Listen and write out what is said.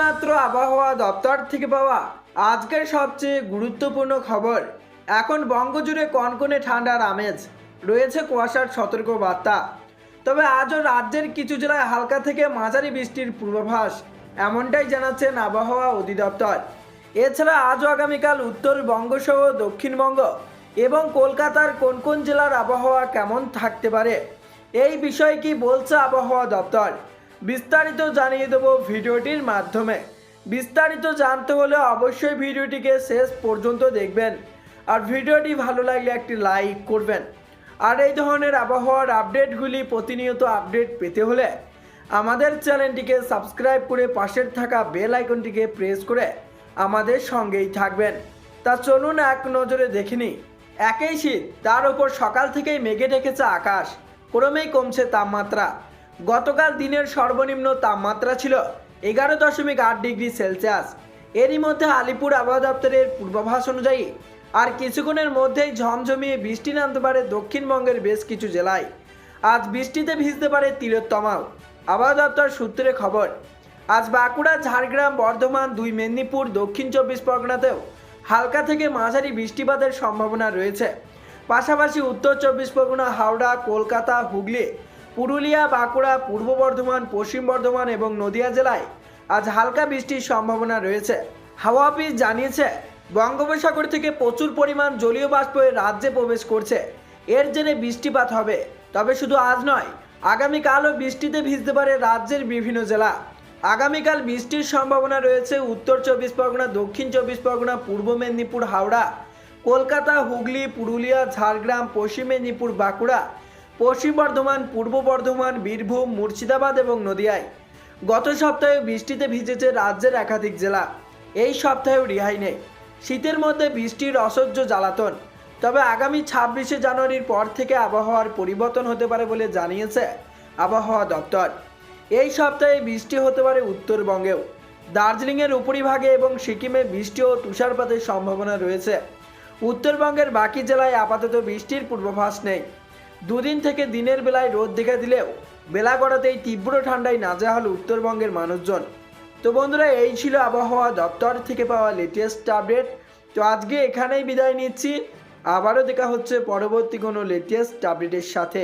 এইমাত্র আবহাওয়া দপ্তর থেকে পাওয়া আজকের সবচেয়ে গুরুত্বপূর্ণ খবর। এখন বঙ্গজুড়ে কনকনে ঠান্ডার আমেজ, রয়েছে কুয়াশার সতর্ক বার্তা। তবে আজও রাজ্যের কিছু জেলায় হালকা থেকে মাঝারি বৃষ্টির পূর্বাভাস, এমনটাই জানাচ্ছেন আবহাওয়া অধিদপ্তর। এছাড়া আজও আগামীকাল উত্তরবঙ্গ সহ দক্ষিণবঙ্গ এবং কলকাতার কোন কোন জেলার আবহাওয়া কেমন থাকতে পারে, এই বিষয়ে কি বলছে আবহাওয়া দপ্তর, বিস্তারিত জানিয়ে দেব ভিডিওটির মাধ্যমে। বিস্তারিত জানতে হলে অবশ্যই ভিডিওটিকে শেষ পর্যন্ত দেখবেন, আর ভিডিওটি ভালো লাগলে একটি লাইক করবেন। আর এই ধরনের আবহাওয়ার আপডেটগুলি প্রতিনিয়ত আপডেট পেতে হলে আমাদের চ্যানেলটিকে সাবস্ক্রাইব করে পাশের থাকা বেল আইকনটিকে প্রেস করে আমাদের সঙ্গেই থাকবেন। তা চলুন এক নজরে দেখে নিই। একই শীত, তার ওপর সকাল থেকেই মেঘে ঢেকেছে আকাশ, ক্রমেই কমছে তাপমাত্রা। গতকাল দিনের সর্বনিম্ন তাপমাত্রা ছিল 11.8 ডিগ্রি সেলসিয়াস। এরই মধ্যে আলিপুর আবহাওয়া দপ্তরের পূর্বাভাস অনুযায়ী আর কিছুক্ষণের মধ্যেই ঝমঝমিয়ে বৃষ্টি নামতে পারে দক্ষিণবঙ্গের বেশ কিছু জেলায়। আজ বৃষ্টিতে ভিজতে পারে তিলোত্তমাও, আবহাওয়া দপ্তর সূত্রে খবর। আজ বাঁকুড়া, ঝাড়গ্রাম, বর্ধমান, 2 মেদিনীপুর, দক্ষিণ 24 পরগনাতেও হালকা থেকে মাঝারি বৃষ্টিপাতের সম্ভাবনা রয়েছে। পাশাপাশি উত্তর 24 পরগনা, হাওড়া, কলকাতা, হুগলি, পুরুলিয়া, বাঁকুড়া, পূর্ব বর্ধমান, পশ্চিম বর্ধমান এবং নদিয়া জেলায় আজ হালকা বৃষ্টির সম্ভাবনা রয়েছে। হাওয়া অফিস জানিয়েছে, বঙ্গোপসাগর থেকে প্রচুর পরিমাণ জলীয় বাষ্প রাজ্যে প্রবেশ করছে। এর জেরে বৃষ্টিপাত হবে। তবে শুধু আজ নয়, আগামীকালও বৃষ্টিতে ভিজতে পারে রাজ্যের বিভিন্ন জেলা। আগামীকাল বৃষ্টির সম্ভাবনা রয়েছে উত্তর 24 পরগনা, দক্ষিণ 24 পরগনা, পূর্ব মেদিনীপুর, হাওড়া, কলকাতা, হুগলি, পুরুলিয়া, ঝাড়গ্রাম, পশ্চিম মেদিনীপুর, বাঁকুড়া, পশ্চিম বর্ধমান, পূর্ব বর্ধমান, বীরভূম, মুর্শিদাবাদ এবং নদিয়ায়। গত সপ্তাহে বৃষ্টিতে ভিজেছে রাজ্যের একাধিক জেলা। এই সপ্তাহেও রেহাই নেই শীতের মধ্যে বৃষ্টির অসহ্য জ্বালাতন। তবে আগামী 26শে জানুয়ারির পর থেকে আবহাওয়ার পরিবর্তন হতে পারে বলে জানিয়েছে আবহাওয়া দপ্তর। এই সপ্তাহে বৃষ্টি হতে পারে উত্তরবঙ্গেও। দার্জিলিংয়ের উপরিভাগে এবং সিকিমে বৃষ্টি ও তুষারপাতের সম্ভাবনা রয়েছে। উত্তরবঙ্গের বাকি জেলায় আপাতত বৃষ্টির পূর্বাভাস নেই। দুদিন থেকে দিনের বেলায় রোদ দেখা দিলেও বেলা গড়াতেই তীব্র ঠান্ডায় নাজেহাল উত্তরবঙ্গের মানুষজন। তো বন্ধুরা, এই ছিল আবহাওয়া দপ্তর থেকে পাওয়া লেটেস্ট আপডেট। তো আজকে এখানেই বিদায় নিচ্ছি। আবারও দেখা হচ্ছে পরবর্তী কোনো লেটেস্ট আপডেটের সাথে।